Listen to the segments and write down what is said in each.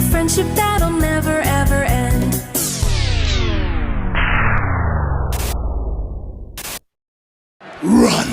a friendship that'll never ever end. Run!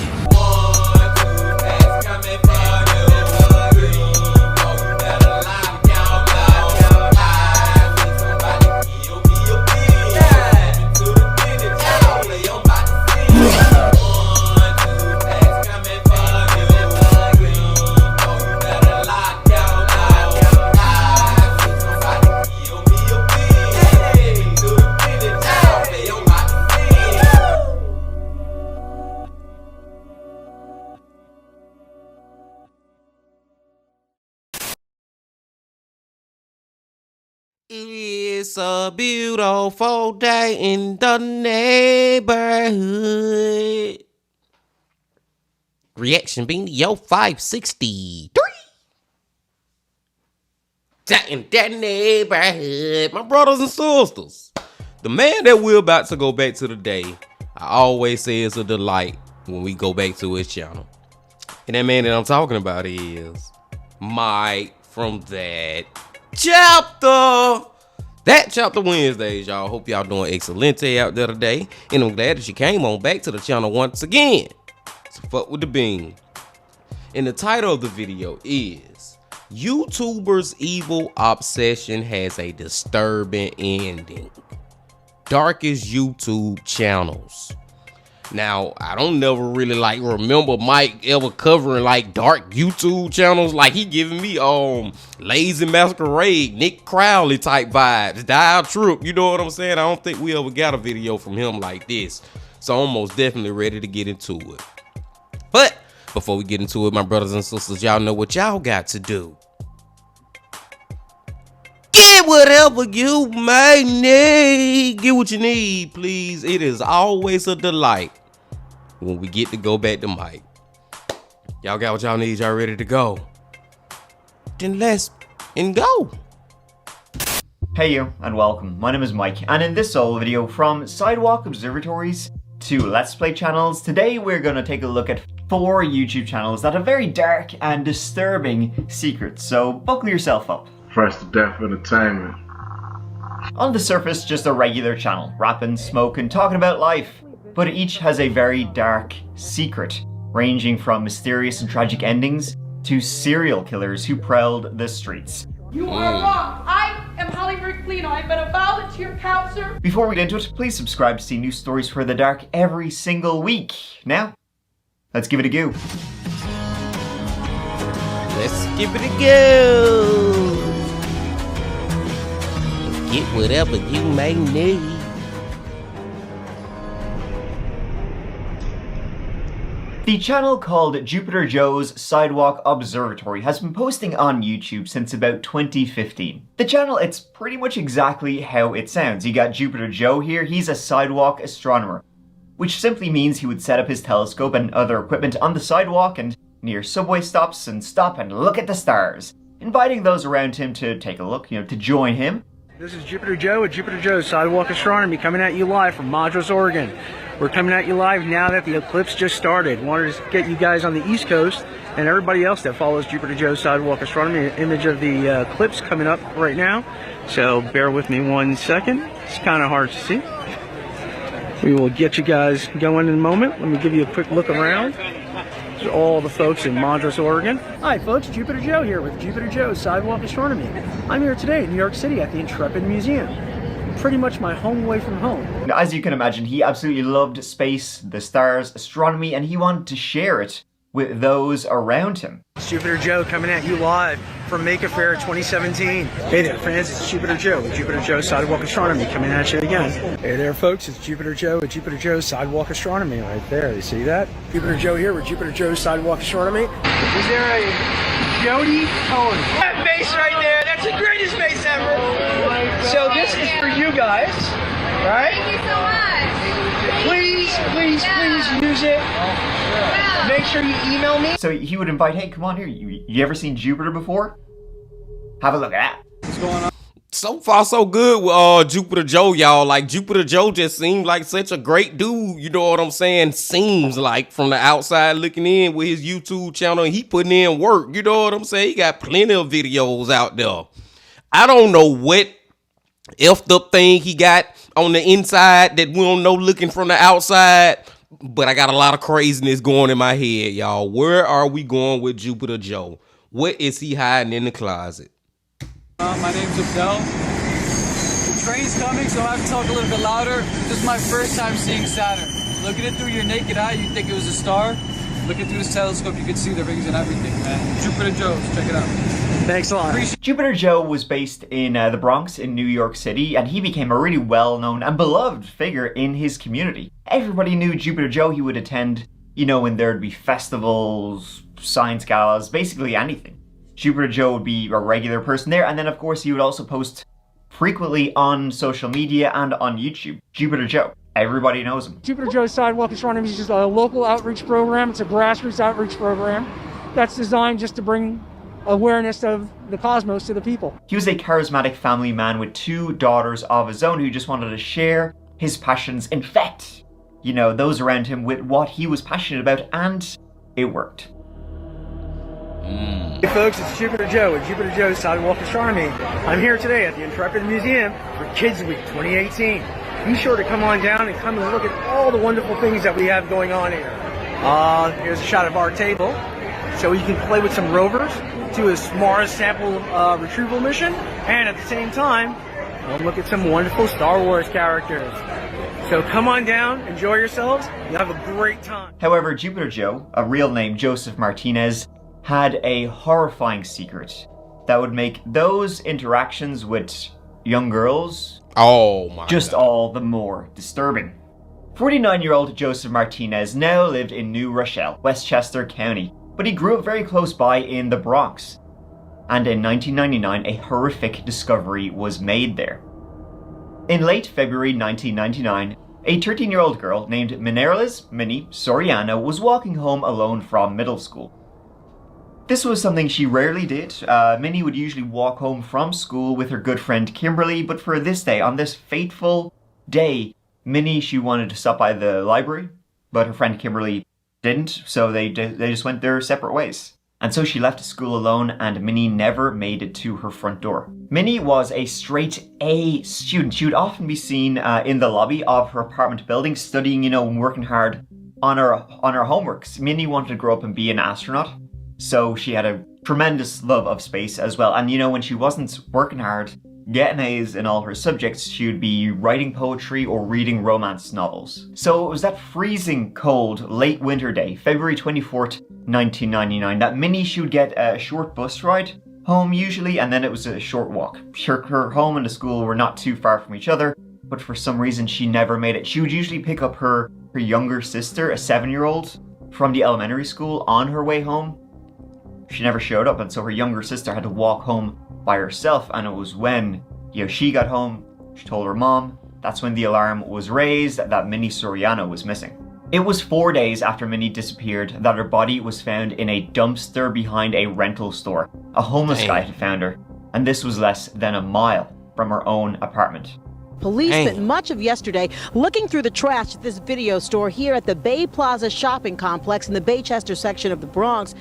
It's a beautiful day in the neighborhood. Reaction being yo 563. In that neighborhood, my brothers and sisters. The man that we're about to go back to today, I always say it's a delight when we go back to his channel. And that man that I'm talking about is Mike from that chapter. That chapter Wednesdays, y'all. Hope y'all doing excelente out there today. And I'm glad that you came on back to the channel once again. So fuck with the bean. And the title of the video is YouTuber's evil obsession has a disturbing ending. Darkest YouTube channels. Now, I don't never really remember Mike ever covering dark YouTube channels. He giving me Lazy Masquerade, Nick Crowley type vibes, Dial Trip, you know what I'm saying? I don't think we ever got a video from him like this. So I'm most definitely ready to get into it. But before we get into it, my brothers and sisters, y'all know what y'all got to do. Get whatever you may need. Get what you need, please. It is always a delight when we get to go back to Mike. Y'all got what y'all need? Y'all ready to go? Then let's go. Hey you, and welcome. My name is Mike, and in this solo video, from Sidewalk Observatories to Let's Play channels, today we're going to take a look at 4 YouTube channels that have very dark and disturbing secrets, so buckle yourself up. Fresh to Death Entertainment. On the surface, just a regular channel, rapping, smoking, talking about life, but each has a very dark secret, ranging from mysterious and tragic endings to serial killers who prowled the streets. You are wrong. I am Holly Merclino. I've been a volunteer counselor. Before we get into it, please subscribe to see new stories for the dark every single week. Now, let's give it a go. Let's give it a go. Get whatever you may need. The channel called Jupiter Joe's Sidewalk Observatory has been posting on YouTube since about 2015. The channel, it's pretty much exactly how it sounds. You got Jupiter Joe here, he's a sidewalk astronomer, which simply means he would set up his telescope and other equipment on the sidewalk and near subway stops and stop and look at the stars, inviting those around him to take a look, to join him. This is Jupiter Joe with Jupiter Joe's Sidewalk Astronomy coming at you live from Madras, Oregon. We're coming at you live now that the eclipse just started. Wanted to get you guys on the East Coast and everybody else that follows Jupiter Joe's Sidewalk Astronomy an image of the eclipse coming up right now. So bear with me 1 second. It's kind of hard to see. We will get you guys going in a moment. Let me give you a quick look around. There's all the folks in Madras, Oregon. Hi folks, Jupiter Joe here with Jupiter Joe's Sidewalk Astronomy. I'm here today in New York City at the Intrepid Museum. Pretty much my home away from home. Now, as you can imagine, he absolutely loved space, the stars, astronomy, and he wanted to share it with those around him. It's Jupiter Joe coming at you live from Maker Faire 2017. Hey there fans, it's Jupiter Joe with Jupiter Joe's Sidewalk Astronomy coming at you again. Hey there folks, it's Jupiter Joe with Jupiter Joe's Sidewalk Astronomy right there. You see that? Jupiter Joe here with Jupiter Joe's Sidewalk Astronomy. Is there a Jody Cohen? That bass right there, that's the greatest bass ever. So this is for you guys, right? Thank you so much. Please use it. Make sure you email me. So he would invite, hey, come on here, you ever seen Jupiter before? Have a look at that. What's going on? So far, so good with Jupiter Joe, y'all. Jupiter Joe just seemed like such a great dude, you know what I'm saying? Seems like from the outside looking in with his YouTube channel, he putting in work, you know what I'm saying? He got plenty of videos out there. I don't know what effed up thing he got on the inside that we don't know looking from the outside, but I got a lot of craziness going in my head, y'all. Where are we going with Jupiter Joe? What is he hiding in the closet? My name's Abdel. The train's coming, so I have to talk a little bit louder. This is my first time seeing Saturn. Looking it through your naked eye, you think it was a star. Looking through this telescope, you can see the rings and everything, man. Jupiter Joe's, check it out. Thanks a lot. Jupiter Joe was based in the Bronx in New York City, and he became a really well-known and beloved figure in his community. Everybody knew Jupiter Joe. He would attend, you know, when there'd be festivals, science galas, basically anything. Jupiter Joe would be a regular person there, and then of course he would also post frequently on social media and on YouTube. Jupiter Joe. Everybody knows him. Jupiter Joe Sidewalk Astronomy is just a local outreach program. It's a grassroots outreach program that's designed just to bring awareness of the cosmos to the people. He was a charismatic family man with 2 daughters of his own who just wanted to share his passions, infect, you know, those around him with what he was passionate about, and it worked. Hey folks, it's Jupiter Joe with Jupiter Joe Sidewalk Astronomy. I'm here today at the Intrepid Museum for Kids Week 2018. Be sure to come on down and come and look at all the wonderful things that we have going on here. Here's a shot of our table. So you can play with some rovers, do a Mars sample retrieval mission, and at the same time, we'll look at some wonderful Star Wars characters. So come on down, enjoy yourselves, you'll have a great time. However, Jupiter Joe, a real name Joseph Martinez, had a horrifying secret that would make those interactions with young girls just all the more disturbing. 49-year-old Joseph Martinez now lived in New Rochelle, Westchester County, but he grew up very close by in the Bronx. And in 1999, a horrific discovery was made there. In late February 1999, a 13-year-old girl named Minerlis Minnie Soriano was walking home alone from middle school. This was something she rarely did. Minnie would usually walk home from school with her good friend Kimberly, but for this day, on this fateful day, Minnie, she wanted to stop by the library, but her friend Kimberly didn't, so they just went their separate ways. And so she left school alone, and Minnie never made it to her front door. Minnie was a straight A student. She would often be seen in the lobby of her apartment building, studying, you know, and working hard on her homeworks. Minnie wanted to grow up and be an astronaut, so she had a tremendous love of space as well. And you know, when she wasn't working hard, getting A's in all her subjects, she would be writing poetry or reading romance novels. So it was that freezing cold late winter day, February 24th, 1999, that Minnie, she would get a short bus ride home usually, and then it was a short walk. Her home and the school were not too far from each other, but for some reason she never made it. She would usually pick up her younger sister, a 7-year-old, from the elementary school on her way home. She never showed up, and so her younger sister had to walk home by herself, and it was when, you know, she got home, she told her mom, that's when the alarm was raised that Minnie Soriano was missing. It was 4 days after Minnie disappeared that her body was found in a dumpster behind a rental store. A homeless guy had found her, and this was less than a mile from her own apartment. Police spent much of yesterday looking through the trash at this video store here at the Bay Plaza shopping complex in the Baychester section of the Bronx.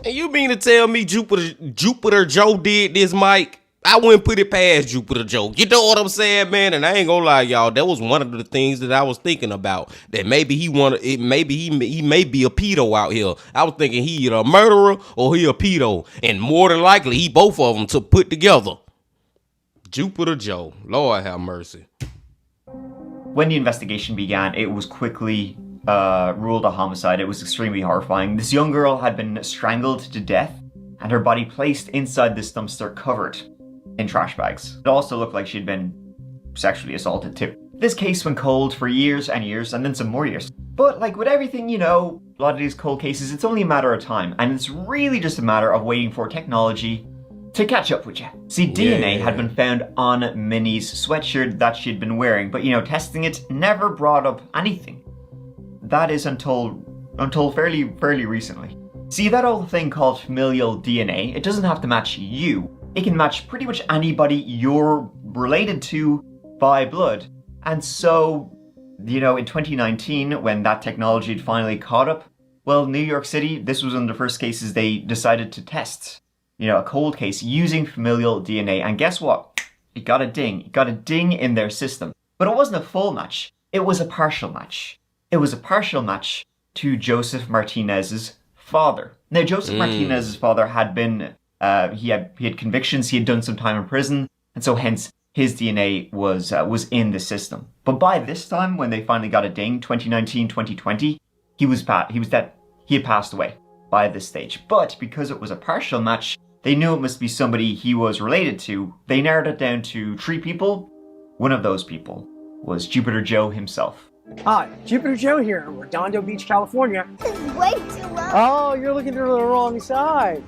And you mean to tell me Jupiter Joe did this, Mike? I wouldn't put it past Jupiter Joe. You know what I'm saying, man? And I ain't gonna lie, y'all. That was one of the things that I was thinking about. That maybe he may be a pedo out here. I was thinking he either a murderer or he a pedo, and more than likely he both of them to put together. Jupiter Joe, Lord have mercy. When the investigation began, it was quickly ruled a homicide. It was extremely horrifying. This young girl had been strangled to death, and her body placed inside this dumpster covered in trash bags. It also looked like she'd been sexually assaulted too. This case went cold for years and years, and then some more years. But like with everything, you know, a lot of these cold cases, it's only a matter of time, and it's really just a matter of waiting for technology to catch up with you. See, DNA had been found on Minnie's sweatshirt that she'd been wearing, but you know, testing it never brought up anything. That is until fairly recently. See, that old thing called familial DNA, it doesn't have to match you. It can match pretty much anybody you're related to by blood. And so, you know, in 2019, when that technology had finally caught up, well, New York City, this was one of the first cases they decided to test a cold case using familial DNA. And guess what? It got a ding. It got a ding in their system. But it wasn't a full match. It was a partial match. It was a partial match to Joseph Martinez's father. Now, Joseph Martinez's father had been, he had convictions, he had done some time in prison, and so hence his DNA was in the system. But by this time, when they finally got a ding, 2019, 2020, he was dead. He had passed away by this stage. But because it was a partial match, they knew it must be somebody he was related to. They narrowed it down to 3 people. One of those people was Jupiter Joe himself. Hi, Jupiter Joe here in Redondo Beach, California. This is way too low. Oh, you're looking through the wrong side.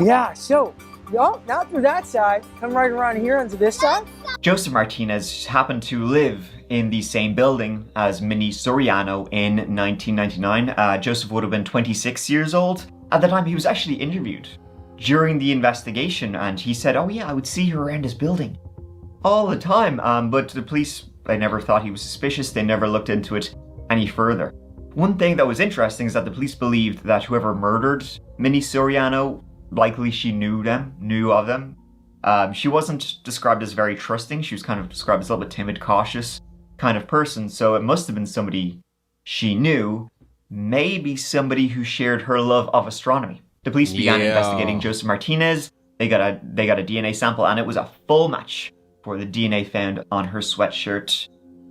Yeah, so, not through that side. Come right around here onto this side. Joseph Martinez happened to live in the same building as Minnie Soriano in 1999. Joseph would have been 26 years old. At the time, he was actually interviewed during the investigation, and he said, oh yeah, I would see her around his building all the time. But the police, they never thought he was suspicious. They never looked into it any further. One thing that was interesting is that the police believed that whoever murdered Minnie Soriano, likely she knew of them. She wasn't described as very trusting. She was kind of described as a little bit timid, cautious kind of person. So it must have been somebody she knew, maybe somebody who shared her love of astronomy. The police began investigating Joseph Martinez. They got a DNA sample, and it was a full match for the DNA found on her sweatshirt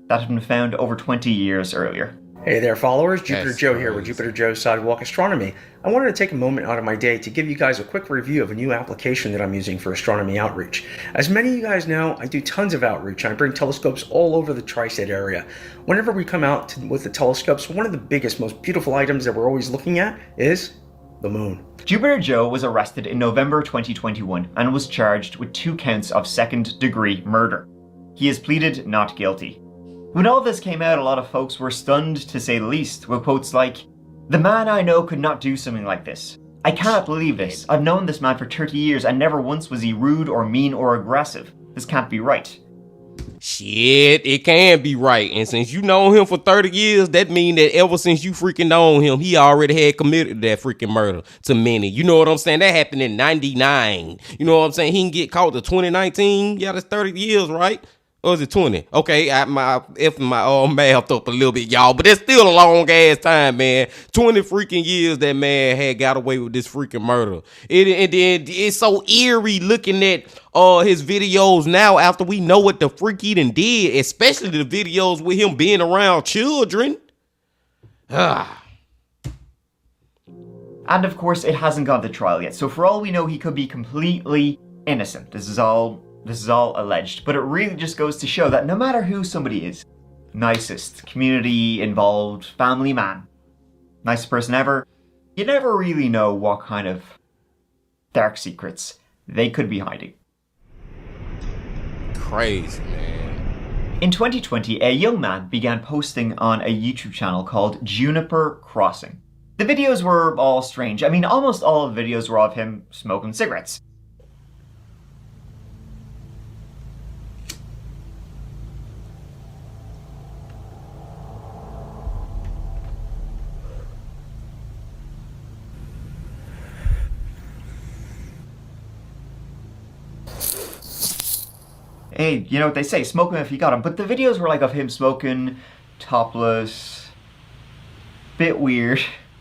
that had been found over 20 years earlier. Hey there, followers. Jupiter Joe here with Jupiter Joe's Sidewalk Astronomy. I wanted to take a moment out of my day to give you guys a quick review of a new application that I'm using for astronomy outreach. As many of you guys know, I do tons of outreach. I bring telescopes all over the tri-state area. Whenever we come out with the telescopes, one of the biggest, most beautiful items that we're always looking at is the moon. Jupiter Joe was arrested in November 2021 and was charged with 2 counts of second-degree murder. He has pleaded not guilty. When all this came out, a lot of folks were stunned, to say the least, with quotes like, "The man I know could not do something like this. I cannot believe this. I've known this man for 30 years and never once was he rude or mean or aggressive. This can't be right." Shit, it can be right. And since you known him for 30 years, that mean that ever since you freaking known him, he already had committed that freaking murder to Minnie. You know what I'm saying? That happened in 99. You know what I'm saying? He can get caught to 2019. Yeah, that's 30 years, right? Or is it 20? Okay, my math up a little bit, y'all, but it's still a long ass time, man. 20 freaking years that man had got away with this freaking murder. And then it's so eerie looking at his videos now after we know what the freak he done did, especially the videos with him being around children. And of course, it hasn't gone to trial yet. So for all we know, he could be completely innocent. This is all alleged, but it really just goes to show that no matter who somebody is, nicest, community involved, family man, nicest person ever, you never really know what kind of dark secrets they could be hiding. Crazy, man. In 2020, a young man began posting on a YouTube channel called Juniper Crossing. The videos were all strange. I mean, almost all of the videos were of him smoking cigarettes. Hey, you know what they say, smoke him if you got him. But the videos were like of him smoking, topless, bit weird.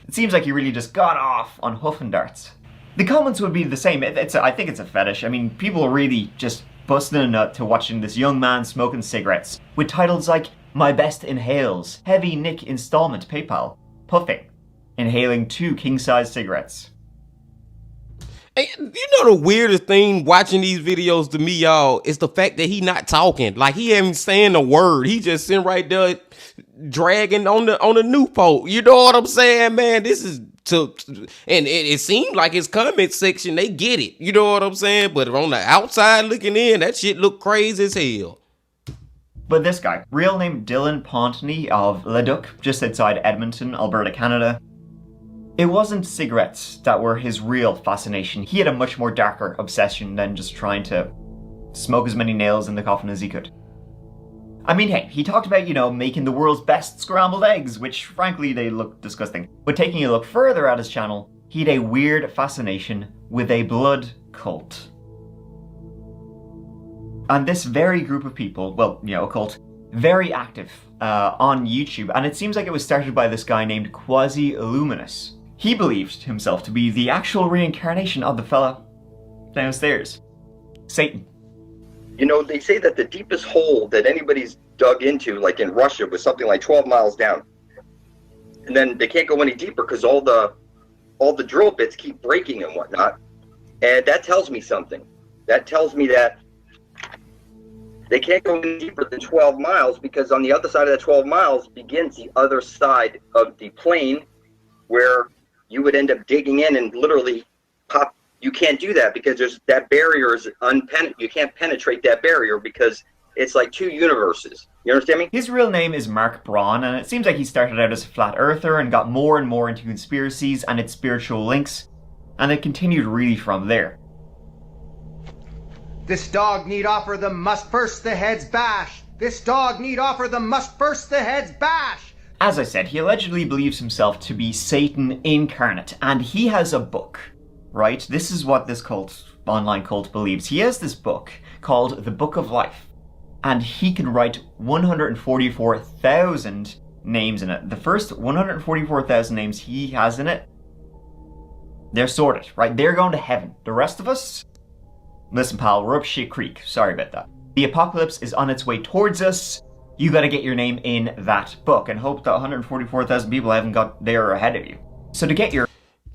It seems like he really just got off on huffing darts. The comments would be the same. I think it's a fetish. I mean, people are really just busting a nut to watching this young man smoking cigarettes with titles like "My Best Inhales," "Heavy Nick Installment PayPal," "Puffing," "Inhaling 2 king-size cigarettes." Hey, you know the weirdest thing watching these videos to me, y'all, is the fact that he not talking. Like, he ain't saying a word. He just sitting right there dragging on the new post. You know what I'm saying, man? This is and it seemed like his comment section, they get it. You know what I'm saying? But on the outside looking in, that shit look crazy as hell. But this guy, real name Dylan Pontney of Leduc, just outside Edmonton, Alberta, Canada. It wasn't cigarettes that were his real fascination. He had a much more darker obsession than just trying to smoke as many nails in the coffin as he could. I mean, hey, he talked about, making the world's best scrambled eggs, which frankly, they look disgusting. But taking a look further at his channel, he had a weird fascination with a blood cult. And this very group of people, well, you know, a cult, very active on YouTube, and it seems like it was started by this guy named Quasi-Luminous. He believed himself to be the actual reincarnation of the fella downstairs, Satan. You know, they say that the deepest hole that anybody's dug into, like in Russia, was something like 12 miles down. And then they can't go any deeper because all the drill bits keep breaking and whatnot. And that tells me something. That tells me that they can't go any deeper than 12 miles because on the other side of that 12 miles begins the other side of the plane where you would end up digging in and literally pop. You can't do that because there's that barrier is you can't penetrate that barrier because it's like two universes. You understand me? His real name is Mark Braun, and it seems like he started out as a flat earther and got more and more into conspiracies and its spiritual links, and it continued really from there. This dog need offer them must first the heads bash. This dog need offer them must first the heads bash. As I said, he allegedly believes himself to be Satan incarnate, and he has a book, right? This is what this online cult believes. He has this book called The Book of Life, and he can write 144,000 names in it. The first 144,000 names he has in it, they're sorted, right? They're going to heaven. The rest of us, listen pal, we're up shit creek. Sorry about that. The apocalypse is on its way towards us. You gotta get your name in that book and hope that 144,000 people haven't got there ahead of you. So to get your...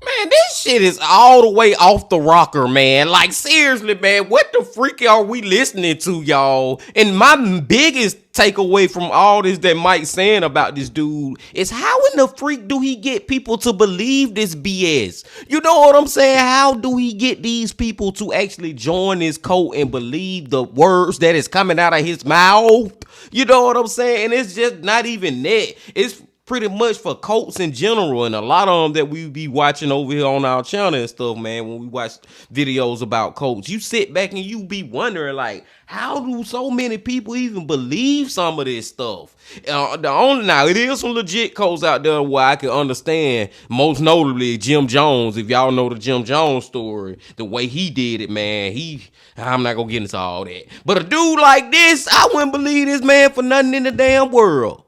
Man, this shit is all the way off the rocker, man. Like, seriously, man, what the freak are we listening to, y'all? And my biggest takeaway from all this that Mike's saying about this dude is how in the freak do he get people to believe this BS? You know what I'm saying? How do he get these people to actually join his cult and believe the words that is coming out of his mouth? You know what I'm saying? And it's just not even that. It's pretty much for cults in general, and a lot of them that we be watching over here on our channel and stuff, man. When we watch videos about cults, you sit back and you be wondering, like, how do so many people even believe some of this stuff? Now it is some legit cults out there where I can understand, most notably Jim Jones. If y'all know the Jim Jones story, the way he did it, man, I'm not gonna get into all that. But a dude like this, I wouldn't believe this man for nothing in the damn world.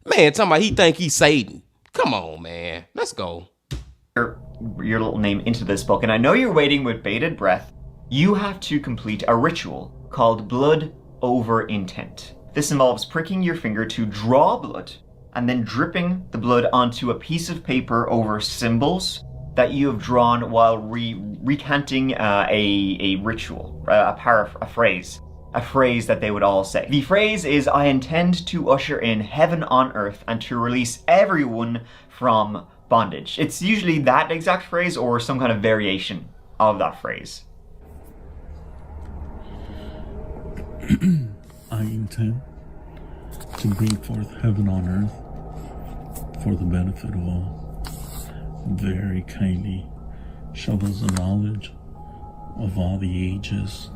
Man, talking about he think he's Satan. Come on, man. Let's go. Your little name into this book, and I know you're waiting with bated breath. You have to complete a ritual called blood over intent. This involves pricking your finger to draw blood and then dripping the blood onto a piece of paper over symbols that you have drawn while recanting a ritual, a phrase. A phrase that they would all say. The phrase is, I intend to usher in heaven on earth and to release everyone from bondage. It's usually that exact phrase or some kind of variation of that phrase. I intend to bring forth heaven on earth for the benefit of all. Very kindly show us the knowledge of all the ages,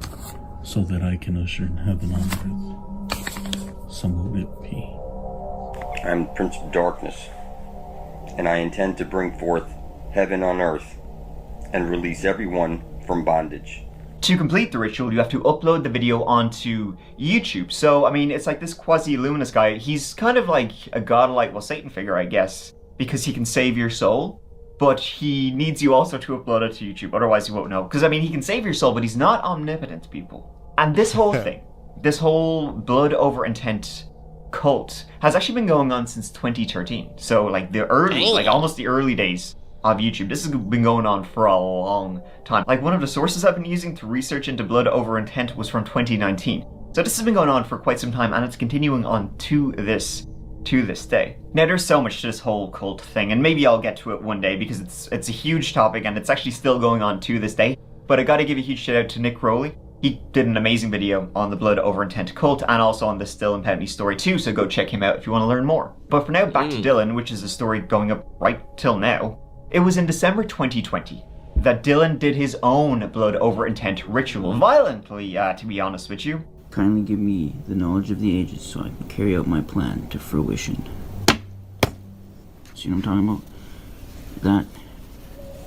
so that I can usher in heaven on earth. So will it be. I'm the Prince of Darkness, and I intend to bring forth heaven on earth and release everyone from bondage. To complete the ritual, you have to upload the video onto YouTube. So, I mean, it's like this Quasi-Luminous guy. He's kind of like a godlike, well, Satan figure, I guess, because he can save your soul. But he needs you also to upload it to YouTube, otherwise you won't know. Because, I mean, he can save your soul, but he's not omnipotent, people. And this whole thing, this whole blood over intent cult has actually been going on since 2013. So, like, almost the early days of YouTube. This has been going on for a long time. Like, one of the sources I've been using to research into blood over intent was from 2019. So this has been going on for quite some time, and it's continuing on to this day. Now, there's so much to this whole cult thing, and maybe I'll get to it one day because it's a huge topic and it's actually still going on to this day. But I gotta give a huge shout out to Nick Rowley. He did an amazing video on the blood over intent cult and also on the Still and Penny story too, so go check him out if you want to learn more. But for now, back to Dylan, which is a story going up right till now. It was in December 2020 that Dylan did his own blood over intent ritual, violently, to be honest with you. Kindly give me the knowledge of the ages so I can carry out my plan to fruition. See what I'm talking about? That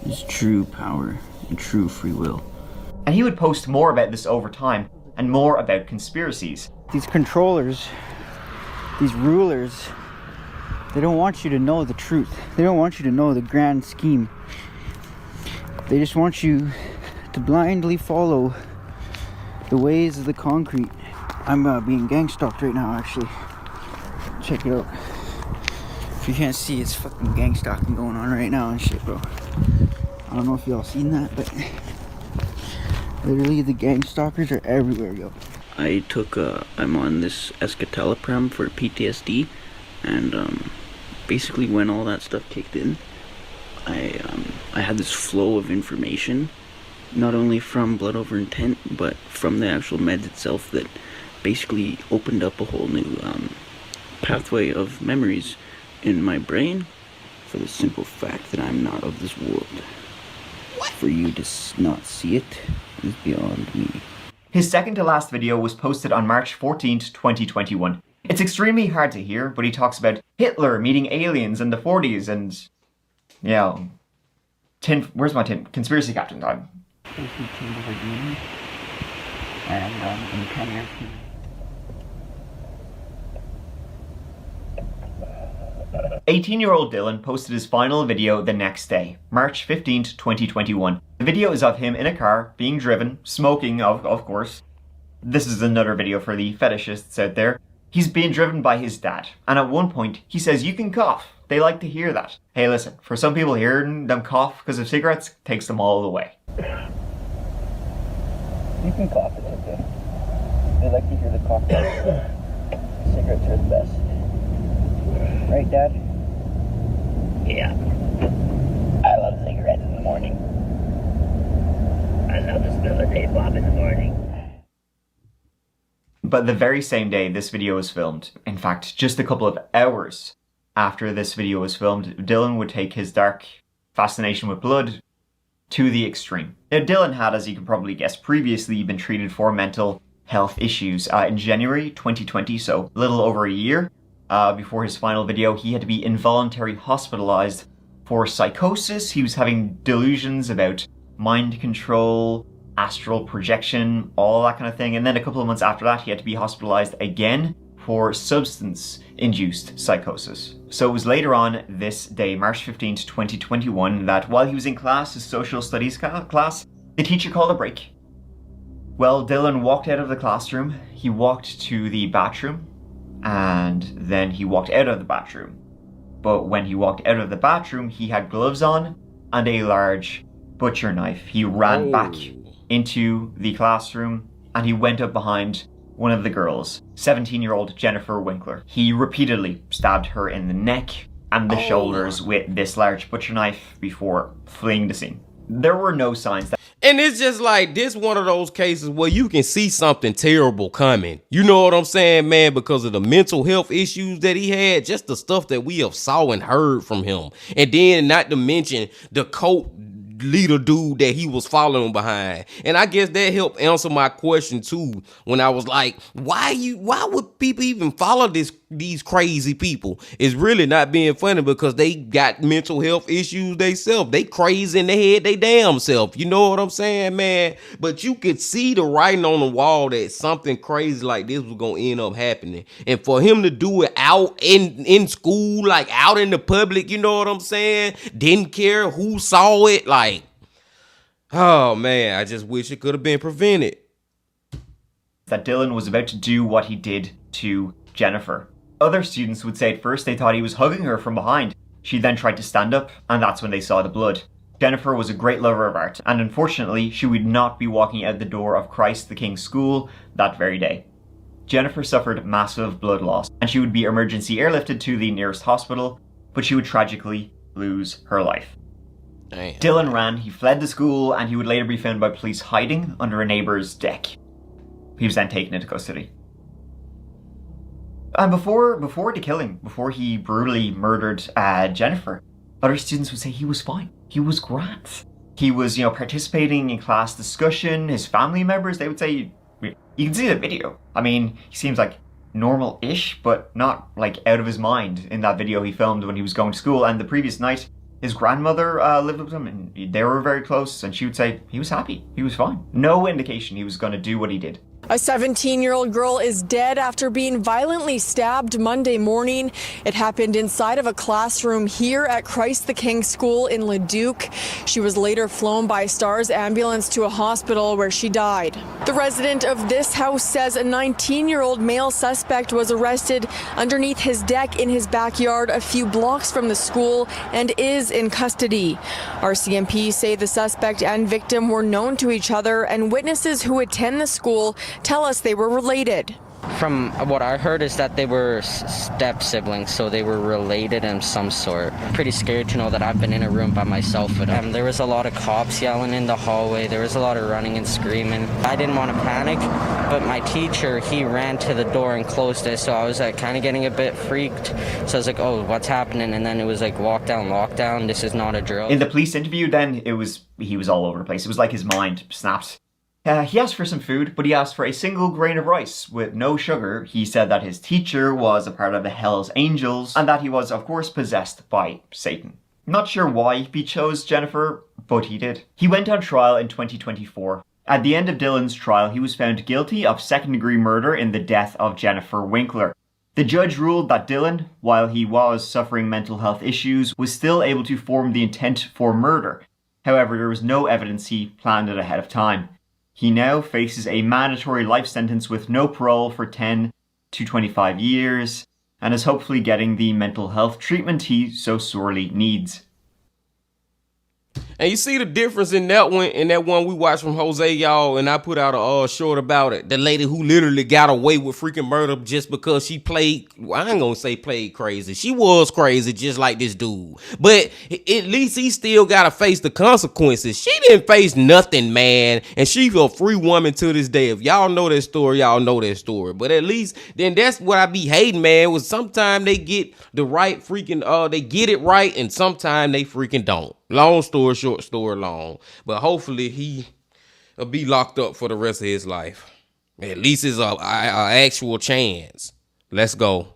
is true power and true free will. And he would post more about this over time, and more about conspiracies. These controllers, these rulers, they don't want you to know the truth. They don't want you to know the grand scheme. They just want you to blindly follow the ways of the concrete. I'm being gang stalked right now, actually. Check it out. If you can't see, it's fucking gang stalking going on right now and shit, bro. I don't know if y'all seen that, but literally the gang stalkers are everywhere, yo. I'm on this escitalopram for PTSD, and basically when all that stuff kicked in, I had this flow of information, not only from Blood Over Intent, but from the actual meds itself, that basically opened up a whole new pathway of memories in my brain, for the simple fact that I'm not of this world. For you to not see it is beyond me. His second to last video was posted on March 14th, 2021. It's extremely hard to hear, but he talks about Hitler meeting aliens in the 40s and, yeah, where's my tin? Conspiracy Captain time. And in 10 years. 18-year-old Dylan posted his final video the next day, March 15th, 2021. The video is of him in a car, being driven, smoking, of course. This is another video for the fetishists out there. He's being driven by his dad, and at one point, he says, "You can cough." They like to hear that. Hey listen, for some people hearing them cough because of cigarettes takes them all away. You can cough, it's okay. They like to hear the cough. Cigarettes are the best. Right, Dad? Yeah. I love cigarettes in the morning. I love the smell of napalm in the morning. But the very same day this video was filmed, in fact, just a couple of hours after this video was filmed, Dylan would take his dark fascination with blood to the extreme. Now, Dylan had, as you can probably guess, previously been treated for mental health issues. In January 2020, so a little over a year before his final video, he had to be involuntarily hospitalized for psychosis. He was having delusions about mind control, astral projection, all that kind of thing. And then a couple of months after that, he had to be hospitalized again for substance-induced psychosis. So it was later on this day, March 15th, 2021, that while he was in class, his social studies class, the teacher called a break. Well, Dylan walked out of the classroom, he walked to the bathroom, and then he walked out of the bathroom. But when he walked out of the bathroom, he had gloves on and a large butcher knife. He ran back into the classroom and he went up behind one of the girls, 17-year-old Jennifer Winkler. He repeatedly stabbed her in the neck and the shoulders with this large butcher knife before fleeing the scene. There were no signs that... And it's just like, this one of those cases where you can see something terrible coming. You know what I'm saying, man? Because of the mental health issues that he had, just the stuff that we have saw and heard from him. And then not to mention the cult leader dude that he was following behind. And I guess that helped answer my question too, when I was like, why would people even follow these crazy people? It's really not being funny because they got mental health issues themselves. They crazy in the head, they damn self. You know what I'm saying, man? But you could see the writing on the wall that something crazy like this was gonna end up happening. And for him to do it out in school, like out in the public, you know what I'm saying? Didn't care who saw it, like, oh man, I just wish it could have been prevented. That Dylan was about to do what he did to Jennifer. Other students would say at first they thought he was hugging her from behind. She then tried to stand up, and that's when they saw the blood. Jennifer was a great lover of art, and unfortunately, she would not be walking out the door of Christ the King School that very day. Jennifer suffered massive blood loss, and she would be emergency airlifted to the nearest hospital, but she would tragically lose her life. Damn. Dylan ran, he fled the school, and he would later be found by police hiding under a neighbor's deck. He was then taken into custody. And before the killing, before he brutally murdered Jennifer, other students would say he was fine. He was grand. He was, participating in class discussion. His family members, they would say, you can see the video. I mean, he seems like normal-ish, but not like out of his mind in that video he filmed when he was going to school. And the previous night, His grandmother lived with him, and they were very close, and she would say he was happy, he was fine. No indication he was going to do what he did. A 17-year-old girl is dead after being violently stabbed Monday morning. It happened inside of a classroom here at Christ the King School in Leduc. She was later flown by STARS ambulance to a hospital where she died. The resident of this house says a 19-year-old male suspect was arrested underneath his deck in his backyard a few blocks from the school and is in custody. RCMP say the suspect and victim were known to each other, and witnesses who attend the school tell us they were related. From what I heard is that they were step siblings, so they were related in some sort. I'm pretty scared to know that I've been in a room by myself with them. There was a lot of cops yelling in the hallway. There was a lot of running and screaming. I didn't want to panic, but my teacher, he ran to the door and closed it, so I was like kind of getting a bit freaked. So I was like, oh, what's happening? And then it was like lockdown, this is not a drill. In the police interview then, he was all over the place. It was like his mind snapped. He asked for some food, but he asked for a single grain of rice with no sugar. He said that his teacher was a part of the Hell's Angels and that he was, of course, possessed by Satan. Not sure why he chose Jennifer, but he did. He went on trial in 2024. At the end of Dylan's trial, he was found guilty of second-degree murder in the death of Jennifer Winkler. The judge ruled that Dylan, while he was suffering mental health issues, was still able to form the intent for murder. However, there was no evidence he planned it ahead of time. He now faces a mandatory life sentence with no parole for 10 to 25 years and is hopefully getting the mental health treatment he so sorely needs. And you see the difference in that one we watched from Jose, y'all, and I put out a short about it. The lady who literally got away with freaking murder just because she played, I ain't gonna say played crazy. She was crazy just like this dude. But at least he still gotta face the consequences. She didn't face nothing, man. And she's a free woman to this day. If y'all know that story, y'all know that story. But at least then that's what I be hating, man, was sometimes they get the right freaking, they get it right and sometimes they freaking don't. Long story short, story long. But hopefully he'll be locked up for the rest of his life. At least it's a actual chance. Let's go.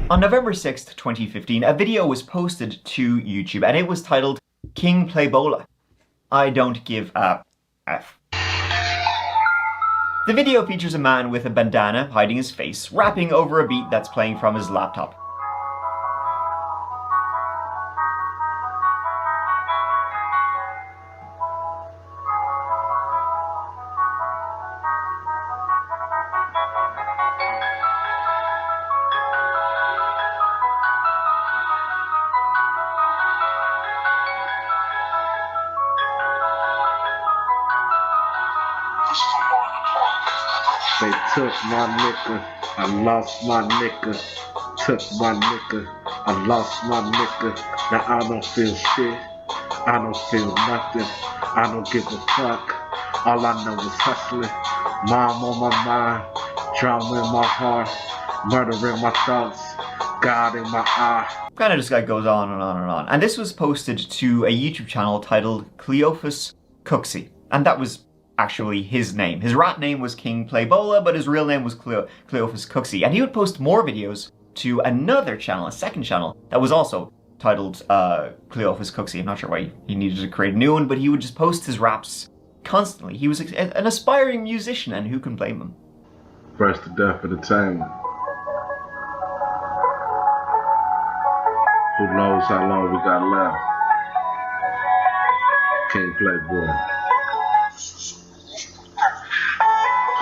On November 6th, 2015, a video was posted to YouTube and it was titled King Playbola. I don't give a F. The video features a man with a bandana hiding his face, rapping over a beat that's playing from his laptop. They took my nigga, I lost my nigga. Took my nigga, I lost my nigga. Now I don't feel shit, I don't feel nothing. I don't give a fuck, all I know is hustling. Mom on my mind, drama in my heart, murder in my thoughts, God in my eye. Kind of just goes on and on and on. And this was posted to a YouTube channel titled Cleophas Cooksey. And that was actually his name. His rap name was King Playbola, but his real name was Cleophas Cooksey. And he would post more videos to another channel, a second channel, that was also titled Cleophas Cooksey. I'm not sure why he needed to create a new one, but he would just post his raps constantly. He was an aspiring musician, and who can blame him? Fresh to death entertainment. Who knows how long we got left? King Playboy.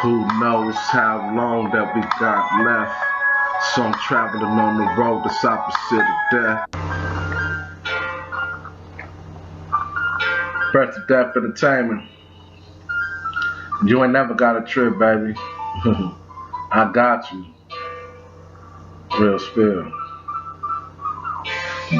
Who knows how long that we got left? So I'm traveling on the road that's opposite of death. Fresh to death entertainment. You ain't never got a trip, baby. I got you. Real spill.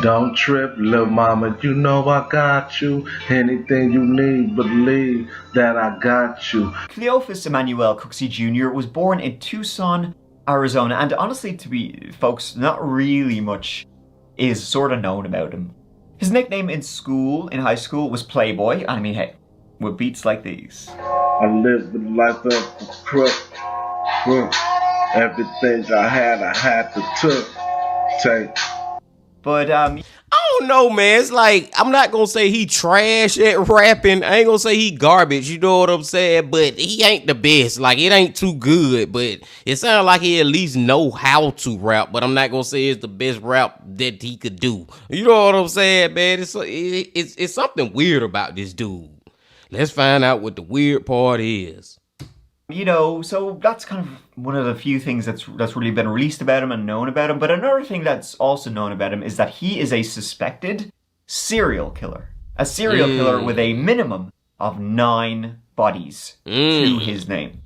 Don't trip, little mama, you know I got you. Anything you need, believe that I got you. Cleophas Emmanuel Cooksey Jr. was born in Tucson, Arizona, and honestly, to be folks, not really much is sort of known about him. His nickname in high school, was Playboy. I mean, hey, with beats like these. I live the life of a crook. Everything I had to take. But I don't know, man. It's like, I'm not gonna say he trash at rapping. I ain't gonna say he garbage, you know what I'm saying? But he ain't the best. Like, it ain't too good. But it sounds like he at least know how to rap. But I'm not gonna say it's the best rap that he could do. You know what I'm saying, man? It's something weird about this dude. Let's find out what the weird part is. You know, so that's kind of one of the few things that's really been released about him and known about him. But another thing that's also known about him is that he is a suspected serial killer. A serial killer with a minimum of 9 bodies to his name.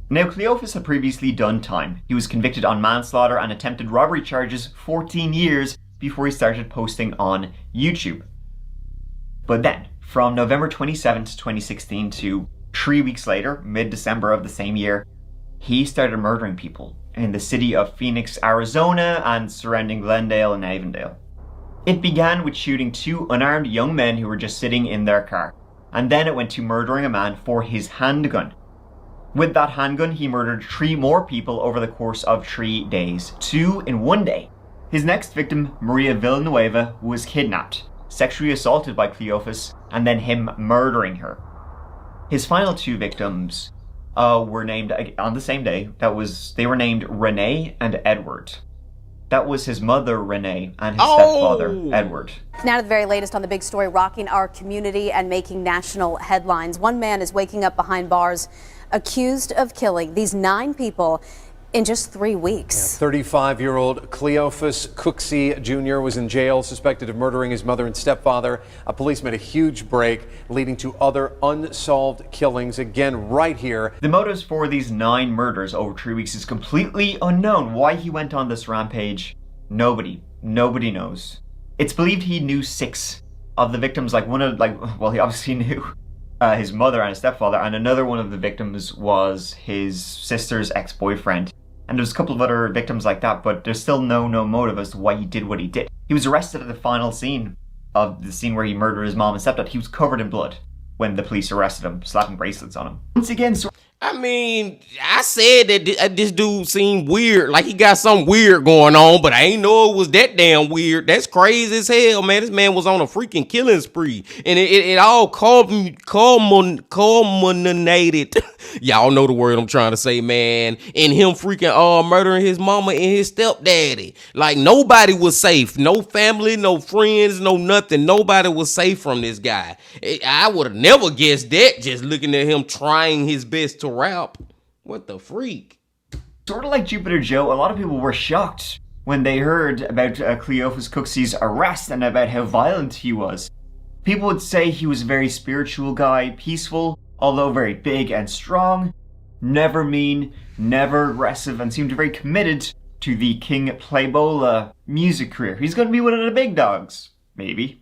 Now, Cleophas had previously done time. He was convicted on manslaughter and attempted robbery charges 14 years before he started posting on YouTube. But then, from November 27th, 2016 to 3 weeks later, mid-December of the same year, he started murdering people in the city of Phoenix, Arizona, and surrounding Glendale and Avondale. It began with shooting 2 unarmed young men who were just sitting in their car, and then it went to murdering a man for his handgun. With that handgun, he murdered 3 more people over the course of 3 days, 2 in 1 day. His next victim, Maria Villanueva, was kidnapped, sexually assaulted by Cleophas, and then him murdering her. His final 2 victims were named on the same day. They were named Renee and Edward. That was his mother, Renee, and his stepfather, Edward. Now to the very latest on the big story rocking our community and making national headlines. One man is waking up behind bars accused of killing these 9 people in just 3 weeks. 35-year-old Cleophas Cooksey Jr. was in jail, suspected of murdering his mother and stepfather. Police made a huge break, leading to other unsolved killings, again right here. The motives for these 9 murders over 3 weeks is completely unknown. Why he went on this rampage, nobody knows. It's believed he knew 6 of the victims, he obviously knew his mother and his stepfather, and another one of the victims was his sister's ex-boyfriend. And there's a couple of other victims like that, but there's still no motive as to why he did what he did. He was arrested at the final scene of the scene where he murdered his mom and stepdad. He was covered in blood when the police arrested him, slapping bracelets on him. Once again, I mean, I said that this dude seemed weird, like he got something weird going on, but I ain't know it was that damn weird. That's crazy as hell, man. This man was on a freaking killing spree, and it all culminated. Y'all know the word I'm trying to say, man. And him freaking murdering his mama and his stepdaddy. Like, nobody was safe. No family, no friends, no nothing. Nobody was safe from this guy. I would have never guessed that just looking at him trying his best to rap. What the freak? Sort of like Jupiter Joe, a lot of people were shocked when they heard about Cleophas Cooksey's arrest and about how violent he was. People would say he was a very spiritual guy, peaceful, although very big and strong, never mean, never aggressive, and seemed very committed to the King Playbola music career. He's going to be one of the big dogs, maybe.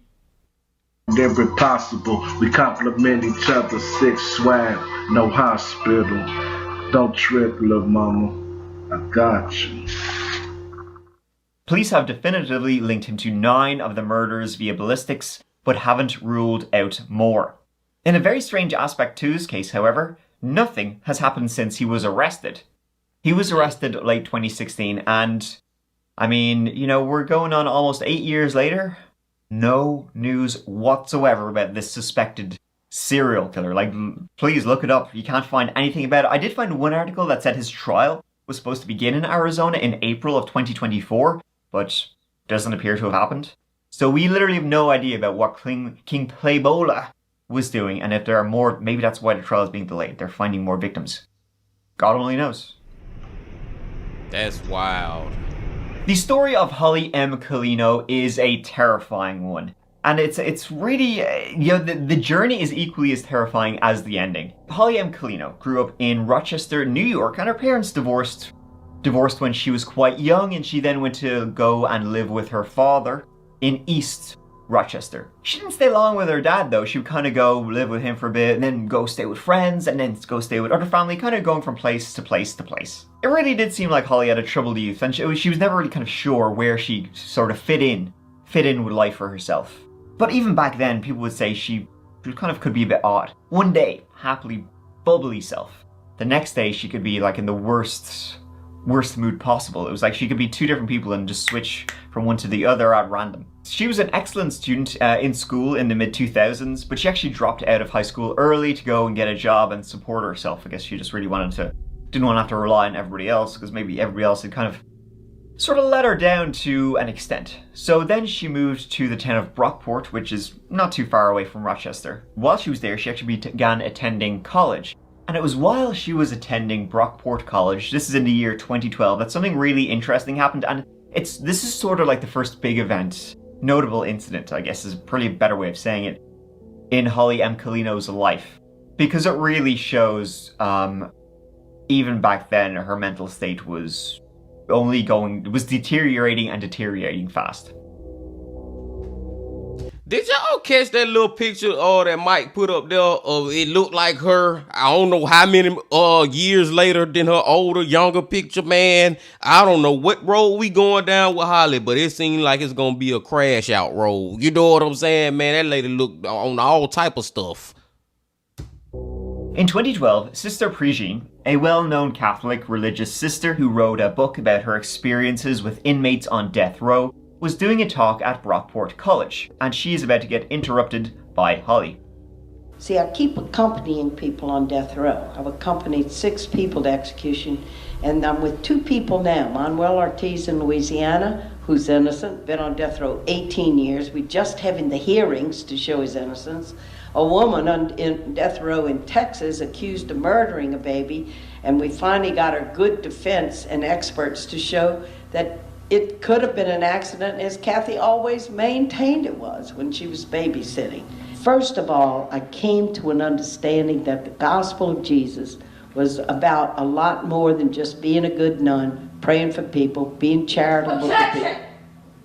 Never possible. We compliment each other, sick swag, no hospital. Don't trip, little mama. I got you. Police have definitively linked him to 9 of the murders via ballistics, but haven't ruled out more. In a very strange aspect to his case, however, nothing has happened since he was arrested. He was arrested late 2016, and, I mean, you know, we're going on almost 8 years later. No news whatsoever about this suspected serial killer. Like, please look it up. You can't find anything about it. I did find one article that said his trial was supposed to begin in Arizona in April of 2024, but doesn't appear to have happened. So we literally have no idea about what King Playbola was doing, and if there are more, maybe that's why the trial is being delayed. They're finding more victims. God only knows. That's wild. The story of Holly M. Colino is a terrifying one. And it's really, the journey is equally as terrifying as the ending. Holly M. Colino grew up in Rochester, New York, and her parents divorced when she was quite young, and she then went to go and live with her father in East Rochester. She didn't stay long with her dad, though. She would kind of go live with him for a bit, and then go stay with friends, and then go stay with other family, kind of going from place to place to place. It really did seem like Holly had a troubled youth, and she was never really kind of sure where she sort of fit in with life for herself. But even back then, people would say she kind of could be a bit odd. One day, happily, bubbly self. The next day, she could be like in the worst worst mood possible. It was like she could be two different people and just switch from one to the other at random. She was an excellent student in school in the mid-2000s, but she actually dropped out of high school early to go and get a job and support herself. I guess she just really didn't want to have to rely on everybody else, because maybe everybody else had kind of sort of let her down to an extent. So then she moved to the town of Brockport, which is not too far away from Rochester. While she was there, she actually began attending college. And it was while she was attending Brockport College, this is in the year 2012, that something really interesting happened. And this is sort of like the first big event, notable incident, I guess is probably a better way of saying it, in Holly M. Colino's life. Because it really shows, even back then, her mental state was deteriorating and deteriorating fast. Did y'all catch that little picture that Mike put up there of it looked like her? I don't know how many years later than her older, younger picture, man. I don't know what road we going down with Holly, but it seemed like it's gonna be a crash out road. You know what I'm saying, man? That lady looked on all type of stuff. In 2012, Sister Prigine, a well-known Catholic religious sister who wrote a book about her experiences with inmates on death row, was doing a talk at Brockport College, and she is about to get interrupted by Holly. See, I keep accompanying people on death row. I've accompanied 6 people to execution, and I'm with 2 people now. Manuel Ortiz in Louisiana, who's innocent, been on death row 18 years. We're just having the hearings to show his innocence. A woman in death row in Texas accused of murdering a baby, and we finally got her good defense and experts to show that it could have been an accident, as Kathy always maintained it was when she was babysitting. First of all, I came to an understanding that the gospel of Jesus was about a lot more than just being a good nun, praying for people, being charitable to people. Objection!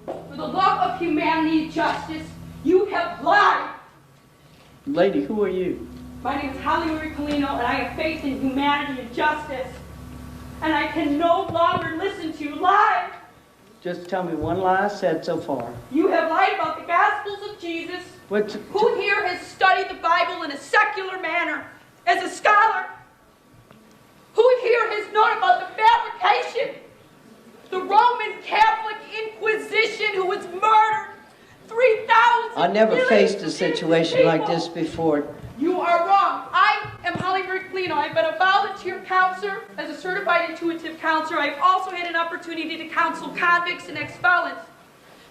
For the love of humanity and justice, you have lied! Lady, who are you? My name is Holly Marie Colino, and I have faith in humanity and justice. And I can no longer listen to you lie. Just tell me one lie I said so far. You have lied about the Gospels of Jesus. Who here has studied the Bible in a secular manner, as a scholar? Who here has known about the fabrication? The Roman Catholic Inquisition, who was murdered 3,000 I never faced a situation like this before. You are wrong. I am Holly Marie Colino. I've been a volunteer counselor as a certified intuitive counselor. I've also had an opportunity to counsel convicts and ex-felons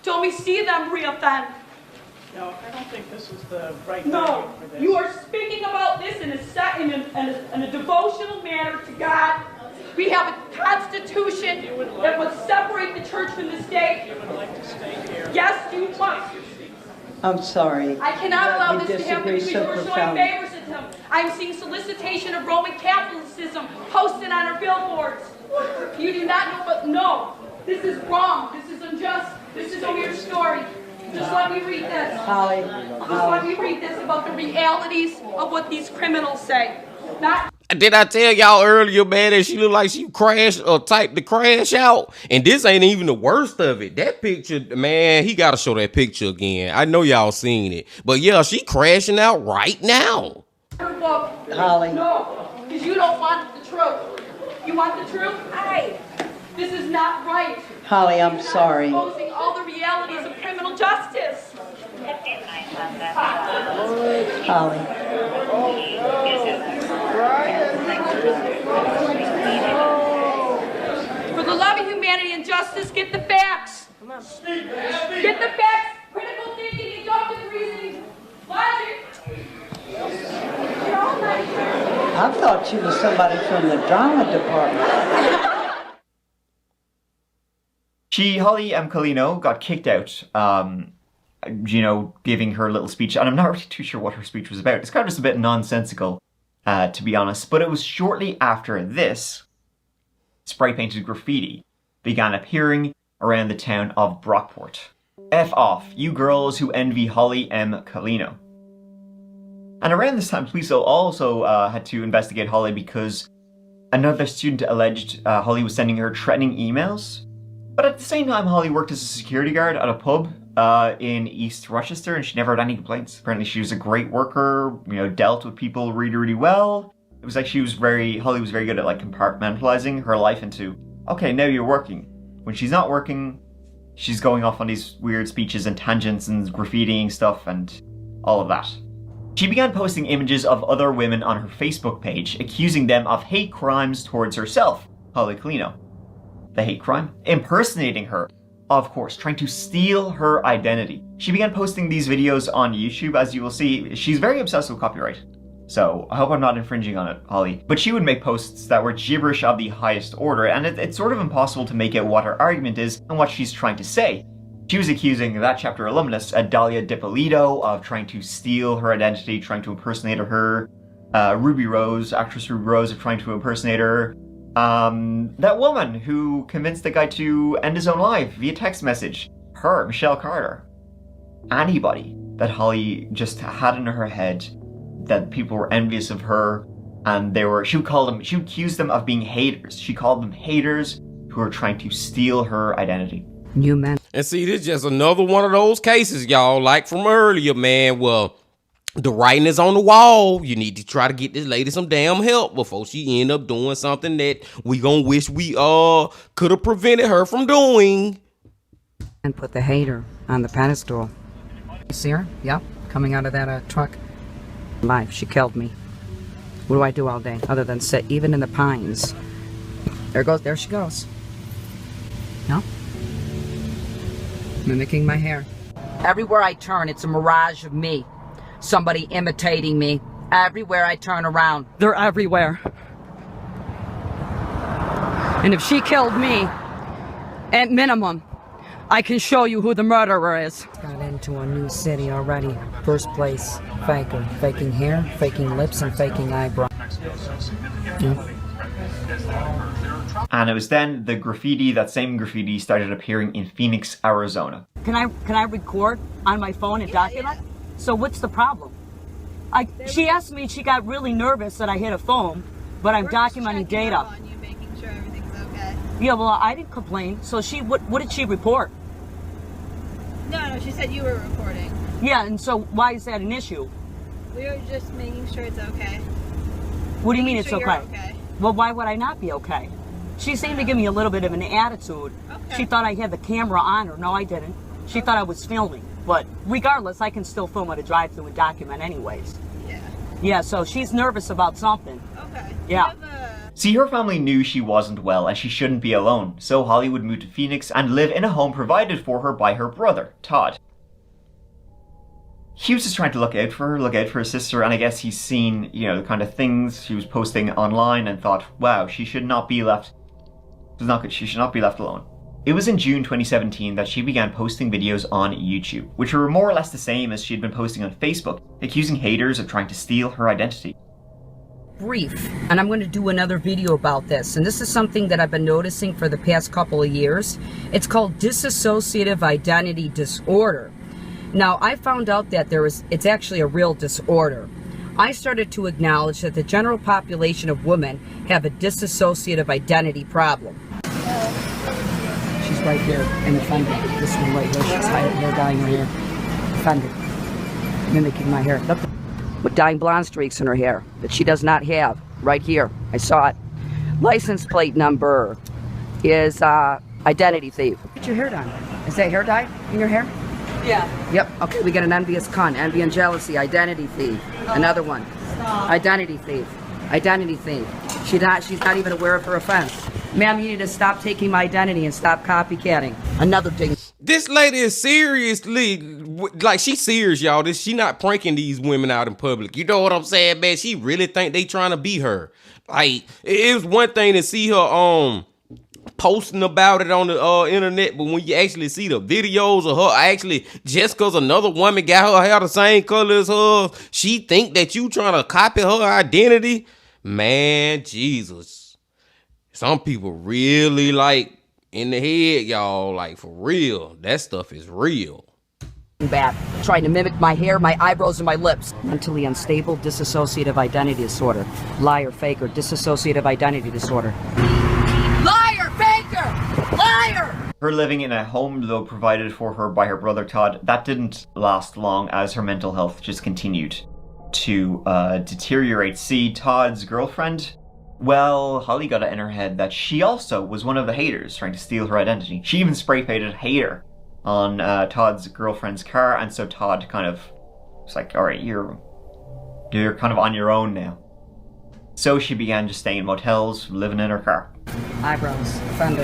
to only see them reoffend. No, I don't think this is the right No, time for this. you are speaking about this in a devotional manner to God. We have a constitution that would separate the church from the state. You would like to stay here. Yes, you must. I'm sorry. I cannot allow You this to happen disagree because so you are showing profoundly. favoritism. I'm seeing solicitation of Roman Catholicism posted on our billboards. You do not know, but no, this is wrong. This is unjust. This is a weird story. Just let me read this. Holly. Just let me read this about the realities of what these criminals say. Not. Did I tell y'all earlier, man, that she looked like she crashed or typed to crash out? And this ain't even the worst of it. That picture, man, he got to show that picture again. I know y'all seen it. But yeah, she crashing out right now. Holly. No, because you don't want the truth. You want the truth? Hey, this is not right. Holly, I'm sorry. Exposing all the realities of criminal justice. Holly. For the love of humanity and justice, get the facts. Get the facts. Critical thinking, deductive reasoning, logic. I thought you was somebody from the drama department. Holly M. Colino got kicked out, giving her little speech, and I'm not really too sure what her speech was about. It's kind of just a bit nonsensical, to be honest, but it was shortly after this spray-painted graffiti began appearing around the town of Brockport. F off, you girls who envy Holly M. Colino. And around this time, police also had to investigate Holly because another student alleged Holly was sending her threatening emails. But at the same time, Holly worked as a security guard at a pub in East Rochester, and she never had any complaints. Apparently she was a great worker, dealt with people really, really well. It was like Holly was very good at compartmentalizing her life into okay, now you're working. When she's not working, she's going off on these weird speeches and tangents and graffitiing stuff and all of that. She began posting images of other women on her Facebook page, accusing them of hate crimes towards herself, Holly Clino. The hate crime? Impersonating her. Of course, trying to steal her identity. She began posting these videos on YouTube. As you will see, she's very obsessed with copyright. So I hope I'm not infringing on it, Holly. But she would make posts that were gibberish of the highest order, and it's sort of impossible to make out what her argument is and what she's trying to say. She was accusing that chapter alumnus, Dalia Dipolito, of trying to steal her identity, trying to impersonate her. Ruby Rose, actress Ruby Rose, of trying to impersonate her. That woman who convinced the guy to end his own life via text message. Her, Michelle Carter. Anybody that Holly just had in her head that people were envious of her, and she would accuse them of being haters. She called them haters who were trying to steal her identity. You man. And see, this is just another one of those cases, y'all, like from earlier, man. Well, the writing is on the wall. You need to try to get this lady some damn help before she end up doing something that we gonna wish we could have prevented her from doing. And put the hater on the pedestal. You see her? Yep, coming out of that truck. Life, she killed me. What do I do all day other than sit, even in the pines? There she goes. No? Mimicking my hair. Everywhere I turn, it's a mirage of me. Somebody imitating me. Everywhere I turn around. They're everywhere. And if she killed me, at minimum, I can show you who the murderer is. Got into a new city already. First place, faker. Faking hair, faking lips, and faking eyebrows. Yep. And it was then that same graffiti started appearing in Phoenix, Arizona. Can I record on my phone and document? So what's the problem? She asked me, she got really nervous that I hit a phone, but I'm documenting data. Making sure everything's okay. Yeah, well, I didn't complain. So what did she report? No, she said you were recording. Yeah, and so why is that an issue? We were just making sure it's okay. What do you mean it's Sure okay? you're okay? Well, why would I not be okay? She seemed to give me a little bit of an attitude. Okay. She thought I had the camera on her. No, I didn't. She thought I was filming. But regardless, I can still film at a drive-thru and document anyways. Yeah. Yeah, so she's nervous about something. Okay. Yeah. See, her family knew she wasn't well and she shouldn't be alone, so Holly would move to Phoenix and live in a home provided for her by her brother, Todd. He was just trying to look out for her sister, and I guess he's seen, the kind of things she was posting online and thought, wow, she should not be left. It's not good. She should not be left alone. It was in June 2017 that she began posting videos on YouTube, which were more or less the same as she had been posting on Facebook, accusing haters of trying to steal her identity. Brief, and I'm going to do another video about this, and this is something that I've been noticing for the past couple of years. It's called dissociative identity disorder. Now, I found out that it's actually a real disorder. I started to acknowledge that the general population of women have a dissociative identity problem. She's right here and offended. This one right here, she's hair dyeing her hair. Offended. Mimicking my hair. Look, with dyeing blonde streaks in her hair that she does not have. Right here. I saw it. License plate number is identity thief. Get your hair done. Is that hair dye in your hair? Yeah. Yep. Okay, we got an envious cunt, envy and jealousy, identity thief. Another one. Stop. Identity thief. Identity thief. She's not even aware of her offense. Ma'am, you need to stop taking my identity and stop copycatting. Another thing. This lady is seriously, like, she's serious, y'all. She not pranking these women out in public. You know what I'm saying, man? She really think they trying to be her. Like, it was one thing to see her posting about it on the internet, but when you actually see the videos of her actually, just because another woman got her hair the same color as her, she think that you trying to copy her identity. Man, Jesus. Some people really like in the head, y'all, like for real. That stuff is real. Back, trying to mimic my hair, my eyebrows, and my lips. Mentally unstable, dissociative identity disorder. Liar, faker, dissociative identity disorder. Liar! Faker! Liar! Her living in a home, though, provided for her by her brother Todd, that didn't last long as her mental health just continued to deteriorate. See, Todd's girlfriend, Well, Holly got it in her head that she also was one of the haters trying to steal her identity. She even spray painted hater on Todd's girlfriend's car, and so Todd kind of was like, alright, you're kind of on your own now. So she began just staying in motels, living in her car. Eyebrows. Offender.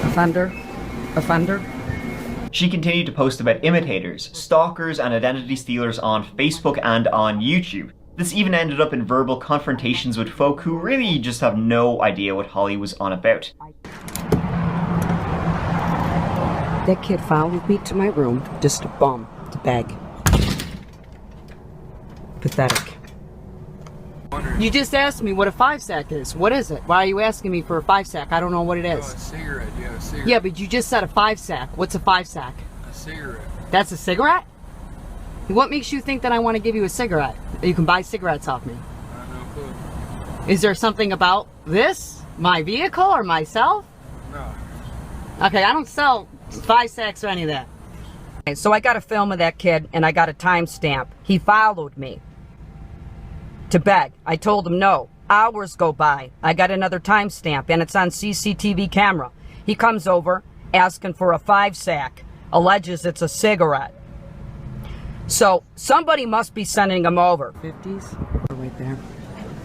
Offender. Offender. She continued to post about imitators, stalkers, and identity stealers on Facebook and on YouTube. This even ended up in verbal confrontations with folk who really just have no idea what Holly was on about. That kid followed me to my room just to bum, to beg. Pathetic. You just asked me what a 5-sack is. What is it? Why are you asking me for a 5-sack? I don't know what it is. Oh, a cigarette. You have a cigarette. Yeah, but you just said a 5-sack. What's a 5-sack? A cigarette. That's a cigarette? What makes you think that I want to give you a cigarette? You can buy cigarettes off me. No clue. Is there something about this? My vehicle or myself? No. Okay, I don't sell 5-sacks or any of that. Okay, so I got a film of that kid and I got a timestamp. He followed me to beg. I told him no. Hours go by. I got another timestamp and it's on CCTV camera. He comes over asking for a 5-sack. Alleges it's a cigarette. So somebody must be sending him over. 50s right there.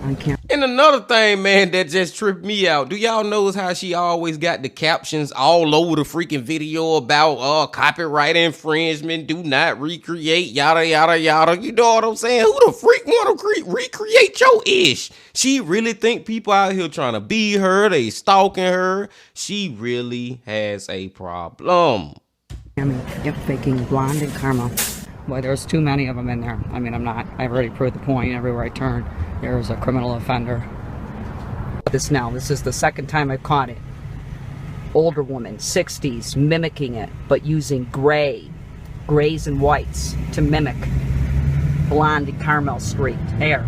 I can't. And another thing, man, that just tripped me out. Do y'all notice how she always got the captions all over the freaking video about copyright infringement, do not recreate, yada, yada, yada. You know what I'm saying? Who the freak want to recreate your ish? She really think people out here trying to be her, they stalking her. She really has a problem. Yep, faking blonde and caramel. Boy, there's too many of them in there. I mean, I've already proved the point everywhere I turn. There's a criminal offender. This is the second time I've caught it. Older woman, 60s, mimicking it, but using grays and whites to mimic blonde and caramel streaked hair.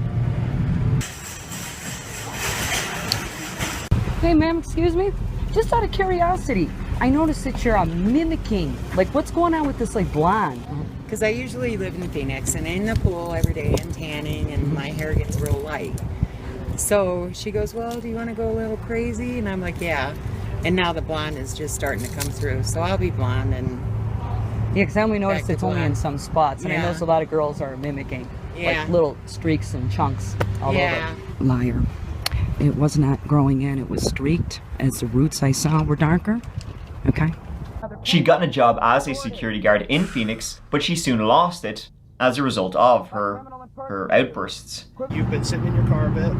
Hey ma'am, excuse me? Just out of curiosity, I noticed that you're mimicking. Like, what's going on with this, like, blonde? Because I usually live in Phoenix and in the pool every day and tanning and my hair gets real light. So she goes, well, do you want to go a little crazy? And I'm like, yeah. And now the blonde is just starting to come through. So I'll be blonde and... Yeah, because I only noticed it's only in some spots. And I noticed a lot of girls are mimicking. Yeah. Like little streaks and chunks all over. Liar. It was not growing in. It was streaked as the roots I saw were darker. Okay. She'd gotten a job as a security guard in Phoenix, but she soon lost it as a result of her outbursts. You've been sitting in your car a bit,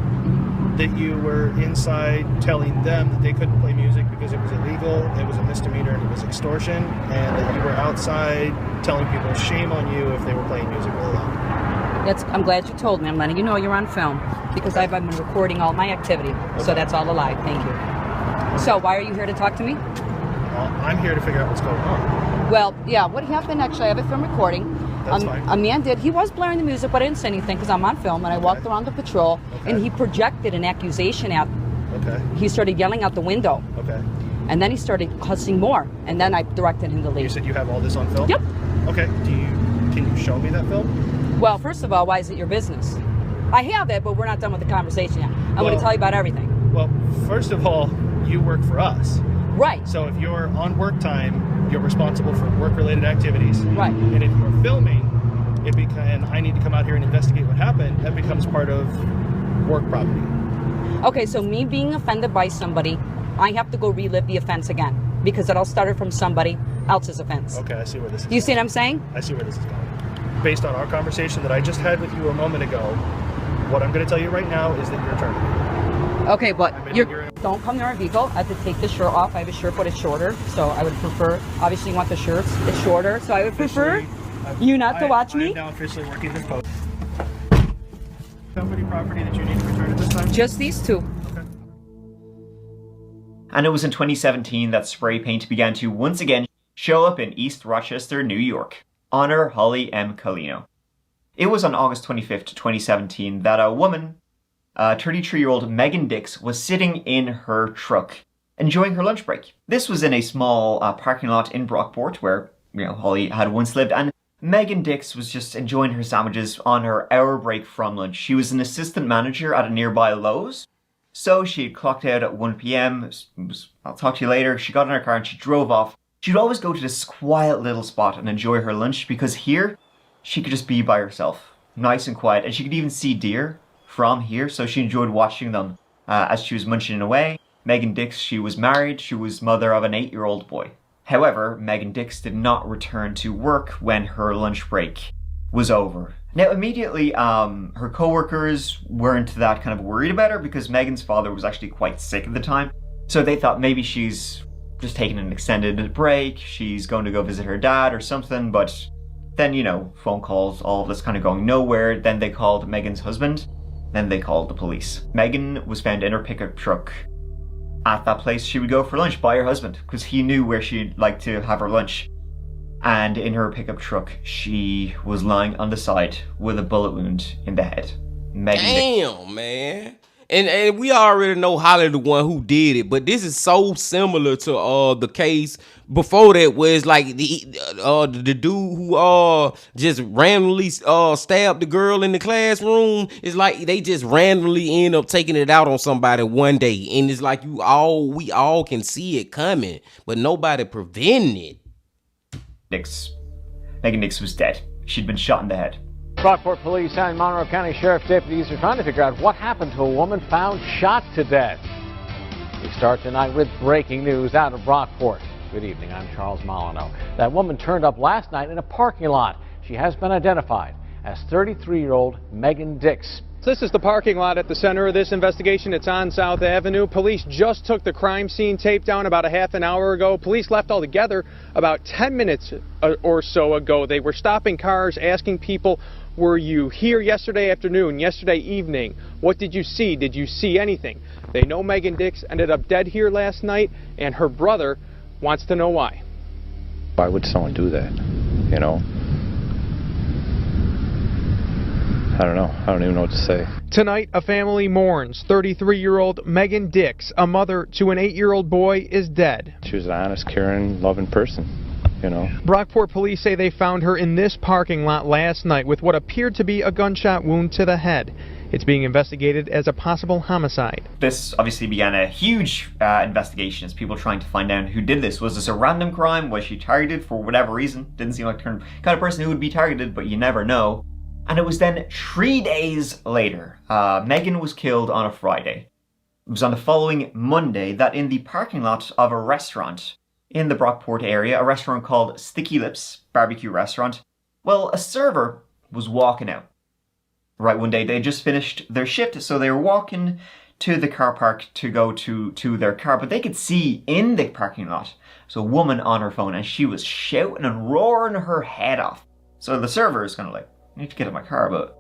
that you were inside telling them that they couldn't play music because it was illegal, it was a misdemeanor, and it was extortion, and that you were outside telling people shame on you if they were playing music really loud. I'm glad you told me. I'm letting you know you're on film because I've been recording all my activity. Okay. So that's all alive. Thank you. So why are you here to talk to me? I'm here to figure out what's going on. Well, yeah, what happened, actually, I have a film recording. That's fine. A man he was blaring the music, but I didn't say anything because I'm on film, and I walked around the patrol, and he projected an accusation at... Okay. He started yelling out the window. Okay. And then he started cussing more, and then I directed him to leave. You said you have all this on film? Yep. Okay, can you show me that film? Well, first of all, why is it your business? I have it, but we're not done with the conversation yet. I'm going to tell you about everything. Well, first of all, you work for us. Right. So if you're on work time, you're responsible for work-related activities. Right. And if you're filming, and I need to come out here and investigate what happened, that becomes part of work property. Okay, so me being offended by somebody, I have to go relive the offense again because it all started from somebody else's offense. Okay, I see where this is You see what I'm saying? I see where this is going. Based on our conversation that I just had with you a moment ago, what I'm going to tell you right now is that you're terminated. Okay, but don't come near our vehicle. I have to take the shirt off. I have a shirt, but it's shorter. So I would prefer, obviously you want the shirts, it's shorter. So I would prefer you not to watch me. I'm now officially working this post. Company property that you need to return at this time? Just these two. Okay. And it was in 2017 that spray paint began to once again show up in East Rochester, New York. Honor Holly M. Colino. It was on August 25th, 2017 that a woman, 33-year-old Megan Dix, was sitting in her truck enjoying her lunch break. This was in a small parking lot in Brockport where Holly had once lived, and Megan Dix was just enjoying her sandwiches on her hour break from lunch. She was an assistant manager at a nearby Lowe's, So she had clocked out at 1 p.m. I'll talk to you later. She got in her car and she drove off. She'd always go to this quiet little spot and enjoy her lunch because here she could just be by herself, nice and quiet. And she could even see deer from here, so she enjoyed watching them as she was munching away. Megan Dix, she was married. She was mother of an 8-year-old boy. However, Megan Dix did not return to work when her lunch break was over. Now, immediately, her co-workers weren't that kind of worried about her because Megan's father was actually quite sick at the time. So they thought maybe she's just taking an extended break, she's going to go visit her dad or something, but then, you know, phone calls, all of this kind of going nowhere. Then they called Megan's husband, then they called the police. Megan was found in her pickup truck at that place she would go for lunch by her husband because he knew where she'd like to have her lunch. And in her pickup truck, she was lying on the side with a bullet wound in the head. Damn, man. And we already know Holly the one who did it, but this is so similar to the case before that, where it's like the dude who just randomly stabbed the girl in the classroom. It's like they just randomly end up taking it out on somebody one day, and it's like we all can see it coming, but nobody preventing it. Megan Dix was dead. She'd been shot in the head. Brockport police and Monroe County Sheriff's deputies are trying to figure out what happened to a woman found shot to death. We start tonight with breaking news out of Brockport. Good evening, I'm Charles Molyneux. That woman turned up last night in a parking lot. She has been identified as 33-year-old Megan Dix. This is the parking lot at the center of this investigation. It's on South Avenue. Police just took the crime scene tape down about a half an hour ago. Police left altogether about 10 minutes or so ago. They were stopping cars, asking people, were you here yesterday afternoon, yesterday evening? What did you see? Did you see anything? They know Megan Dix ended up dead here last night, and her brother wants to know why. Why would someone do that, you know? I don't know. I don't even know what to say. Tonight, a family mourns. 33-year-old Megan Dix, a mother to an 8-year-old boy, is dead. She was an honest, caring, loving person, you know. Brockport police say they found her in this parking lot last night with what appeared to be a gunshot wound to the head. It's being investigated as a possible homicide. This obviously began a huge investigation as people trying to find out who did this. Was this a random crime? Was she targeted for whatever reason? Didn't seem like the kind of person who would be targeted, but you never know. And it was then 3 days later, Megan was killed on a Friday. It was on the following Monday that in the parking lot of a restaurant in the Brockport area, a restaurant called Sticky Lips Barbecue Restaurant, well, a server was walking out. Right, one day they just finished their shift, so they were walking to the car park to go to their car, but they could see in the parking lot, so a woman on her phone, and she was shouting and roaring her head off. So the server is kind of like, I need to get in my car, but,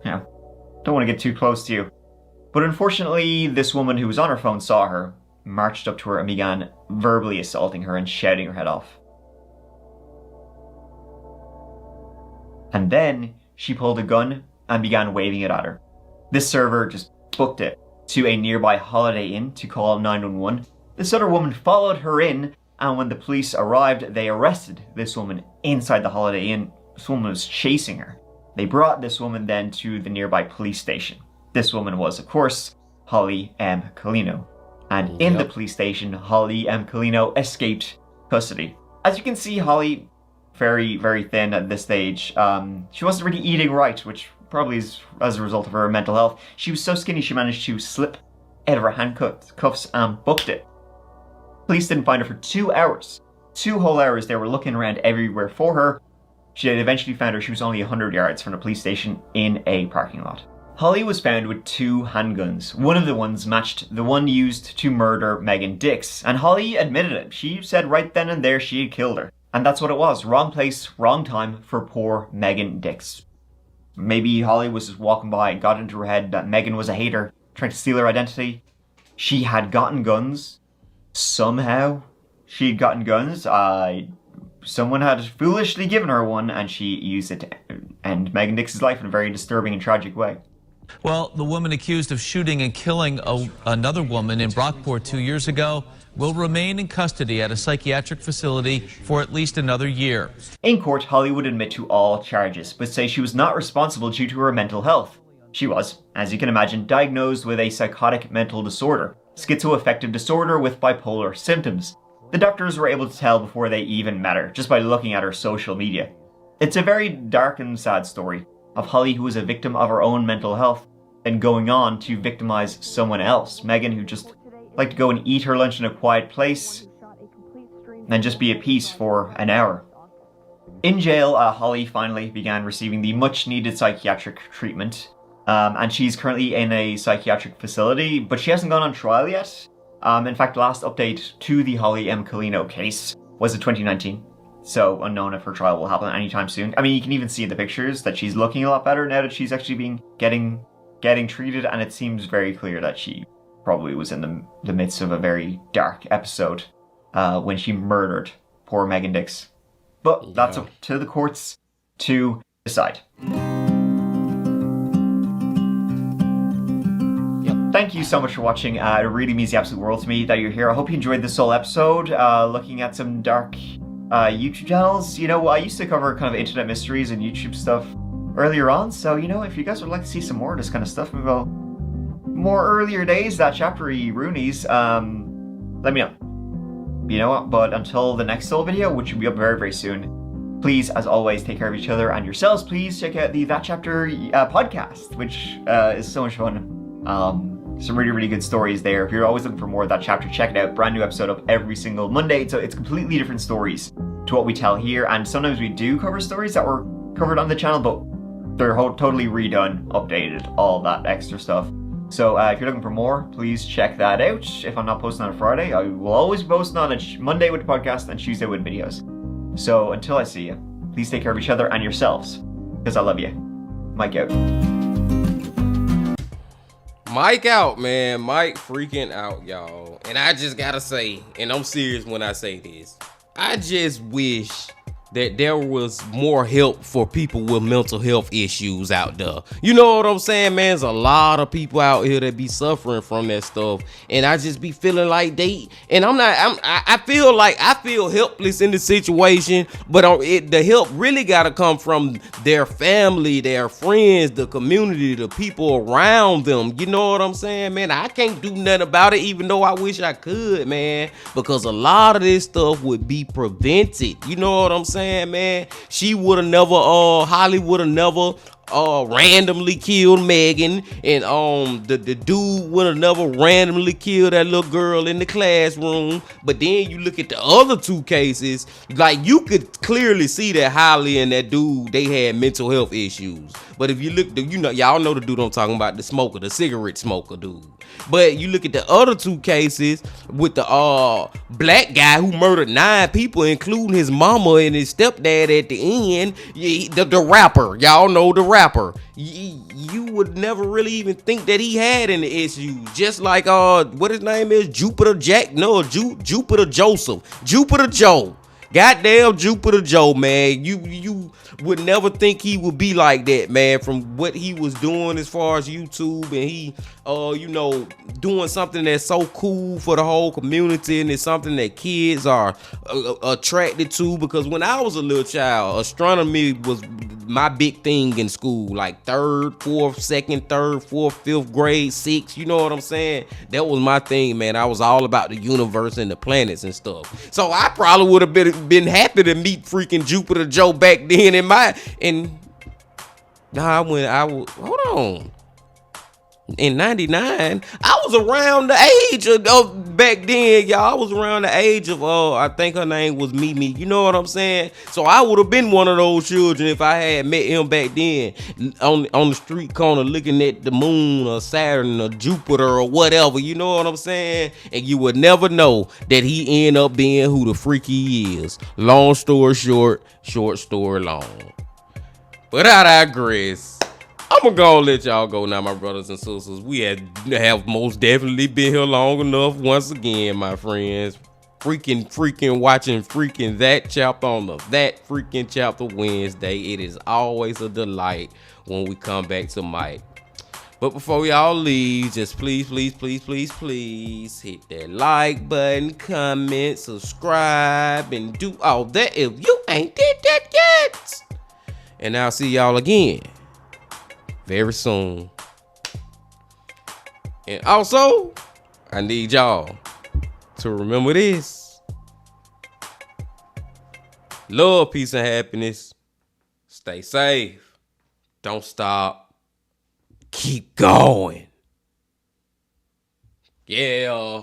you know, don't want to get too close to you. But unfortunately, this woman who was on her phone saw her, marched up to her and began verbally assaulting her and shouting her head off. And then she pulled a gun and began waving it at her. This server just booked it to a nearby Holiday Inn to call 911. This other woman followed her in, and when the police arrived, they arrested this woman inside the Holiday Inn. This woman was chasing her. They brought this woman then to the nearby police station. This woman was, of course, Holly M. Colino. And in the police station, Holly M. Colino escaped custody. As you can see, Holly, very, very thin at this stage. She wasn't really eating right, which probably is as a result of her mental health. She was so skinny she managed to slip out of her handcuffs and booked it. Police didn't find her for 2 hours. 2 whole hours they were looking around everywhere for her. She had eventually found her. She was only 100 yards from the police station in a parking lot. Holly was found with 2 handguns. One of the ones matched the one used to murder Megan Dix, and Holly admitted it. She said right then and there she had killed her. And that's what it was. Wrong place, wrong time for poor Megan Dix. Maybe Holly was just walking by and got into her head that Megan was a hater, trying to steal her identity. She had gotten guns. Somehow, she'd gotten guns. Someone had foolishly given her one, and she used it to end Megan Dix's life in a very disturbing and tragic way. Well, the woman accused of shooting and killing another woman in Brockport 2 years ago will remain in custody at a psychiatric facility for at least another year. In court, Holly would admit to all charges, but say she was not responsible due to her mental health. She was, as you can imagine, diagnosed with a psychotic mental disorder, schizoaffective disorder with bipolar symptoms. The doctors were able to tell before they even met her, just by looking at her social media. It's a very dark and sad story of Holly, who was a victim of her own mental health and going on to victimize someone else. Megan, who just liked to go and eat her lunch in a quiet place and just be at peace for an hour. In jail, Holly finally began receiving the much-needed psychiatric treatment, and she's currently in a psychiatric facility, but she hasn't gone on trial yet. In fact, last update to the Holly M. Colino case was in 2019, so unknown if her trial will happen anytime soon. I mean, you can even see in the pictures that she's looking a lot better now that she's actually getting treated, and it seems very clear that she probably was in the midst of a very dark episode when she murdered poor Megan Dix. But that's up to the courts to decide. Thank you so much for watching. It really means the absolute world to me that you're here. I hope you enjoyed this whole episode, looking at some dark YouTube channels. You know, I used to cover kind of internet mysteries and YouTube stuff earlier on, so, you know, if you guys would like to see some more of this kind of stuff, maybe more earlier days, that chaptery Roonies, let me know. You know what, but until the next solo video, which will be up very, very soon, please, as always, take care of each other and yourselves. Please check out the That Chapter podcast, which is so much fun. Some really, really good stories there. If you're always looking for more of That Chapter, check it out. Brand new episode of every single Monday. So it's completely different stories to what we tell here. And sometimes we do cover stories that were covered on the channel, but they're totally redone, updated, all that extra stuff. So if you're looking for more, please check that out. If I'm not posting on a Friday, I will always be posting on a Monday with the podcast and Tuesday with videos. So until I see you, please take care of each other and yourselves, because I love you. Mike out. Mike out, man. Mike freaking out, y'all. And I just gotta say, and I'm serious when I say this, I just wish that there was more help for people with mental health issues out there. You know what I'm saying, man? There's a lot of people out here that be suffering from that stuff, and I just be feeling like I feel helpless in the situation, but the help really gotta come from their family, their friends, the community, the people around them. You know what I'm saying, man? I can't do nothing about it, even though I wish I could, man, because a lot of this stuff would be prevented. You know what I'm saying, man? She would have never, Holly would have never randomly killed Megan, and the dude would have never randomly killed that little girl in the classroom. But then you look at the other two cases, like, you could clearly see that Holly and that dude, they had mental health issues. But if you look, you know, y'all know the dude I'm talking about, the smoker, the cigarette smoker dude. But you look at the other two cases with the black guy who murdered 9 people, including his mama and his stepdad at the end, the rapper, y'all know the rapper. You would never really even think that he had any issues. Just like what his name is, Jupiter Joseph, Jupiter Joe. Goddamn Jupiter Joe, man. You would never think he would be like that, man, from what he was doing as far as YouTube, and he you know, doing something that's so cool for the whole community, and it's something that kids are attracted to. Because when I was a little child, astronomy was my big thing in school, like 3rd, 4th, 2nd, 3rd, 4th, 5th grade, 6th, you know what I'm saying? That was my thing, man. I was all about the universe and the planets and stuff. So I probably would have been happy to meet freaking Jupiter Joe back then hold on. In 99, I was around the age of back then, y'all. I was around the age of, I think her name was Mimi. You know what I'm saying? So I would have been one of those children if I had met him back then on the street corner looking at the moon or Saturn or Jupiter or whatever. You know what I'm saying? And you would never know that he end up being who the freak he is. Long story short, short story long. But I digress. I'm gonna go let y'all go now, my brothers and sisters. We have most definitely been here long enough once again, my friends. Freaking watching That Chapter on That Freaking Chapter Wednesday. It is always a delight when we come back to Mike. But before y'all leave, just please hit that like button, comment, subscribe, and do all that if you ain't did that yet. And I'll see y'all again very soon And also, I need y'all to remember this. Love, peace, and happiness. Stay safe. Don't stop. Keep going. Yeah.